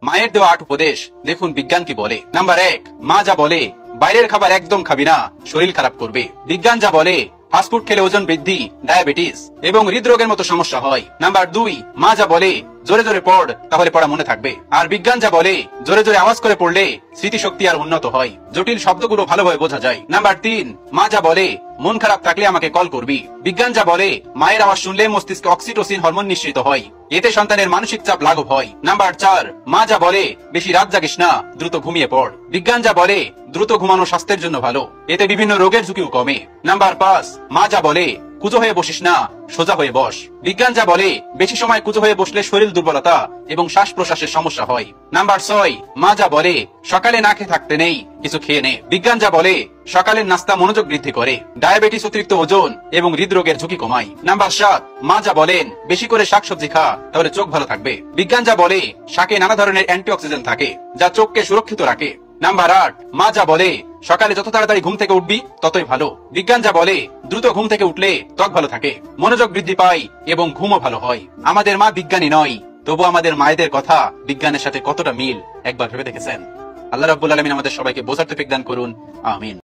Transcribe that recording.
মায়ের দেওয়া 8 উপদেশ দেখুন বিজ্ঞান কি বলে। নাম্বার 1, মা যা বলে বাইরের খাবার একদম খাবি না, শরীর খারাপ করবে। বিজ্ঞান যা বলে ফাস্টফুড খেলে ওজন বৃদ্ধি, ডায়াবেটিস এবং হৃদরোগের মতো সমস্যা হয়। নাম্বার 2, মা যা বলে জোরে জোরে পড় তাহলে পড়া মনে থাকবে। আর বিজ্ঞান যা বলে জোরে জোরে আওয়াজ করে পড়লে স্মৃতিশক্তি আর উন্নত হয়, জটিল শব্দগুলো ভালোভাবে বোঝা যায়। নাম্বার 3, মা যা বলে মন খারাপ থাকলে আমাকে কল করবি। বিজ্ঞান যা বলে মায়ের আওয়াজ শুনলে মস্তিষ্কে অক্সিটোসিন হরমোন নিঃসৃত হয়, এতে সন্তানের মানসিক চাপ লাঘব হয়। নাম্বার 4, মা যা বলে বেশি রাত জাগিস না, দ্রুত ঘুমিয়ে পড়। বিজ্ঞান যা বলে দ্রুত ঘুমানো স্বাস্থ্যের জন্য ভালো, এতে বিভিন্ন রোগের ঝুঁকিও কমে। নাম্বার 5, মা যা বলে কুজো হয়ে বসিস না, সোজা হয়ে বস। বিজ্ঞান যা বলে বেশি সময় কুজো হয়ে বসলে শরীর দুর্বলতা এবং শ্বাস প্রশ্বাসের সমস্যা হয়। নাম্বার 6, মা যা বলে সকালে না খেয়ে থাকতে নেই, কিছু খেয়ে নে। বিজ্ঞান যা বলে সকালের নাস্তা মনোযোগ বৃদ্ধি করে, ডায়াবেটিস, অতিরিক্ত ওজন এবং হৃদরোগের ঝুঁকি কমায়। নাম্বার 7, মা যা বলেন বেশি করে শাকসবজি খা, তাহলে চোখ ভালো থাকবে। বিজ্ঞান যা বলে শাকে নানা ধরনের অ্যান্টিঅক্সিডেন্ট থাকে যা চোখকে সুরক্ষিত রাখে। নাম্বার 8, মা যা বলে সকালে যত তাড়াতাড়ি ঘুম থেকে উঠবি ততই ভালো। বিজ্ঞান যা বলে দ্রুত ঘুম থেকে উঠলে ত্বক ভালো থাকে, মনোযোগ বৃদ্ধি পায় এবং ঘুমও ভালো হয়। আমাদের মা বিজ্ঞানী নয়, তবু আমাদের মায়েদের কথা বিজ্ঞানের সাথে কতটা মিল একবার ভেবে দেখেছেন? আল্লাহ রাব্বুল আলামিন আমাদের সবাইকে বোঝার তৌফিক দান করুন, আমিন।